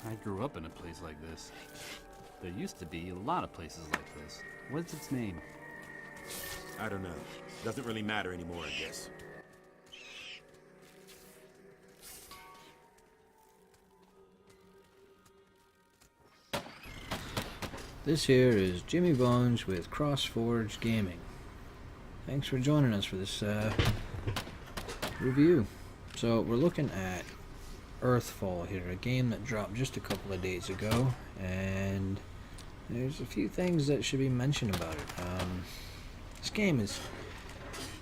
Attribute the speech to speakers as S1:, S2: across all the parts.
S1: I grew up in a place like this. There used to be a lot of places like this. What's its name?
S2: I don't know. Doesn't really matter anymore, I guess.
S3: This here is Jimmy Bones with CrossForge Gaming. Thanks for joining us for this review. So we're looking at Earthfall here, a game that dropped just a couple of days ago, and there's a few things that should be mentioned about it. This game is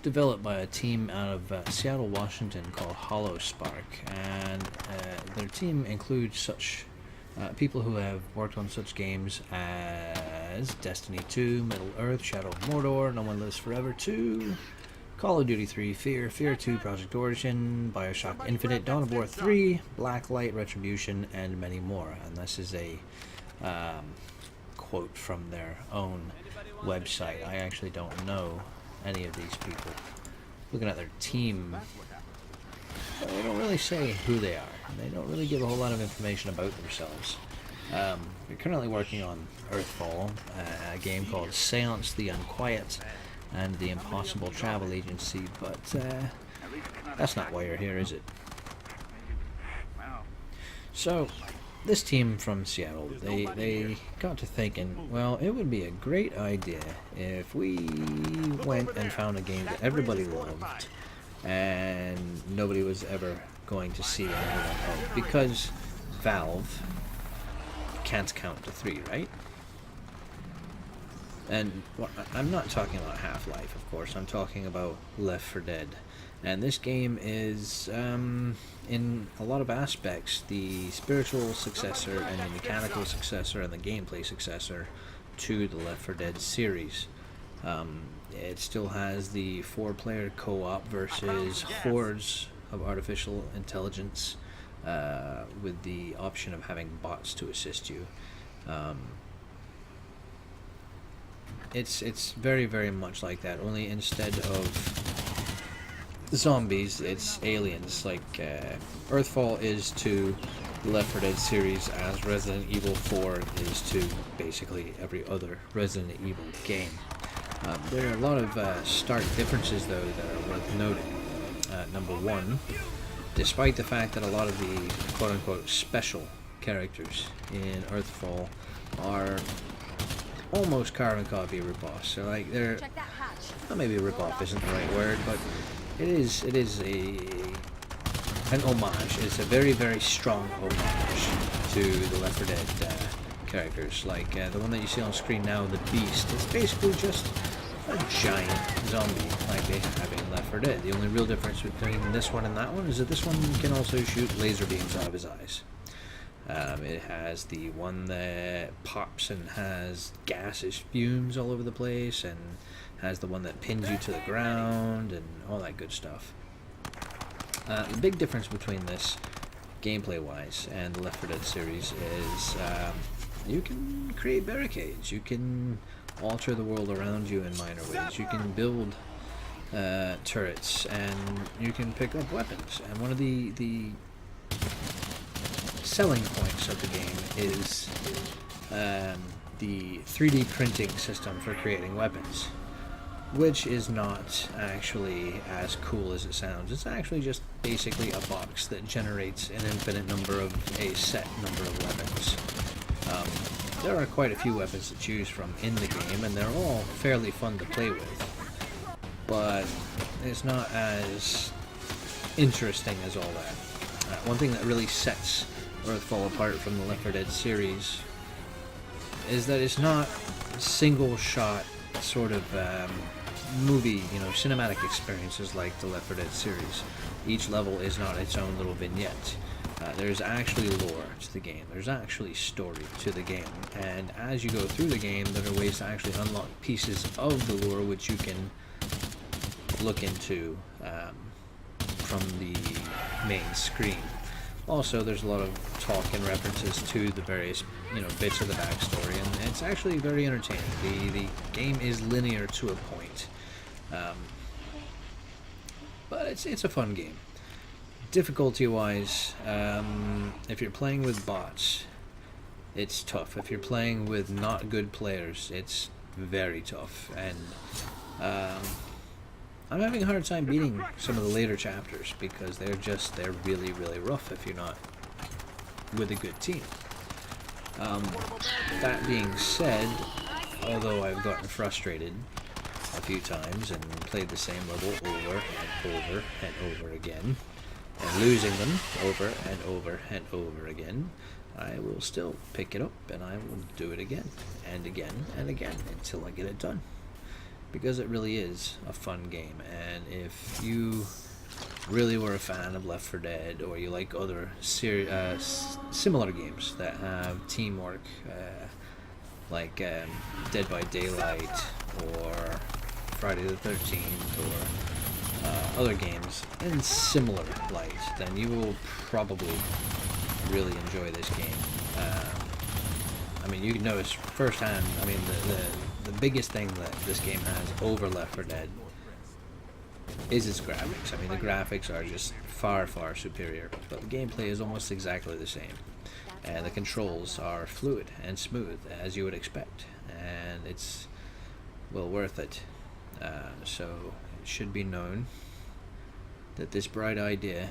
S3: developed by a team out of Seattle, Washington called Hollow Spark, and their team includes such people who have worked on such games as Destiny 2, Middle-earth, Shadow of Mordor, No One Lives Forever 2, Call of Duty 3, Fear 2, Project Origin, Bioshock Infinite, Dawn of War 3, Blacklight, Retribution, and many more. And this is a quote from their own website. I actually don't know any of these people. Looking at their team, they don't really say who they are. They don't really give a whole lot of information about themselves. We're currently working on Earthfall, a game called Seance the Unquiet and the Impossible Travel Agency, but that's not why you're here, is it? So, this team from Seattle, they got to thinking, well, it would be a great idea if we went and found a game that everybody loved and nobody was ever going to see anyone of, because Valve can't count to 3, right? And I'm not talking about Half-Life, of course. I'm talking about Left 4 Dead. And this game is, in a lot of aspects, the spiritual successor and the mechanical successor and the gameplay successor to the Left 4 Dead series. It still has the 4-player co-op versus hordes of artificial intelligence, with the option of having bots to assist you. It's very, very much like that, only instead of zombies, it's aliens. Like Earthfall is to the Left 4 Dead series as Resident Evil 4 is to basically every other Resident Evil game. There are a lot of stark differences, though, that are worth noting. Number one, despite the fact that a lot of the quote-unquote special characters in Earthfall are almost carbon copy ripoffs. So like they're, well, maybe ripoff isn't the right word, but it is an homage. It's a very, very strong homage to the Left 4 Dead characters. Like the one that you see on screen now, the Beast, is basically just a giant zombie like they have in Left 4 Dead. The only real difference between this one and that one is that this one can also shoot laser beams out of his eyes. It has the one that pops and has gaseous fumes all over the place, and has the one that pins you to the ground, and all that good stuff. The big difference between this, gameplay-wise, and the Left 4 Dead series is you can create barricades, you can alter the world around you in minor ways, you can build turrets, and you can pick up weapons. And one of the selling points of the game is the 3D printing system for creating weapons, which is not actually as cool as it sounds. It's actually just basically a box that generates an infinite number of a set number of weapons. There are quite a few weapons to choose from in the game, and they're all fairly fun to play with, but it's not as interesting as all that. One thing that really sets Earthfall apart from the Left 4 Dead series is that it's not single shot sort of movie, cinematic experiences like the Left 4 Dead series. Each level is not its own little vignette. There's actually lore to the game. There's actually story to the game. And as you go through the game, there are ways to actually unlock pieces of the lore which you can look into from the main screen. Also, there's a lot of talk and references to the various, bits of the backstory, and it's actually very entertaining. The game is linear to a point, but it's a fun game. Difficulty-wise, if you're playing with bots, it's tough. If you're playing with not good players, it's very tough. And I'm having a hard time beating some of the later chapters because they're really, really rough if you're not with a good team. That being said, although I've gotten frustrated a few times and played the same level over and over and over again, and losing them over and over and over again, I will still pick it up and I will do it again and again and again until I get it done. Because it really is a fun game, and if you really were a fan of Left 4 Dead, or you like other similar games that have teamwork, like Dead by Daylight or Friday the 13th, or other games in similar light, then you will probably really enjoy this game. I mean, you can notice firsthand, I mean, the biggest thing that this game has over Left 4 Dead is its graphics. I mean, the graphics are just far, far superior, but the gameplay is almost exactly the same. And the controls are fluid and smooth, as you would expect, and it's well worth it. So it should be known that this bright idea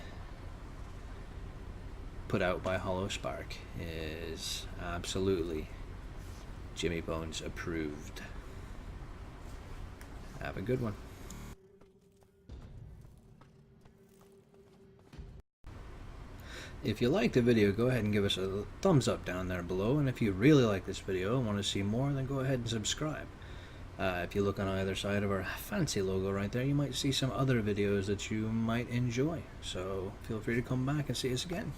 S3: put out by Hollow Spark is absolutely Jimmy Bones approved. Have a good one. If you liked the video, go ahead and give us a thumbs up down there below, and if you really like this video and want to see more, then go ahead and subscribe. If you look on either side of our fancy logo right there, you might see some other videos that you might enjoy, so feel free to come back and see us again.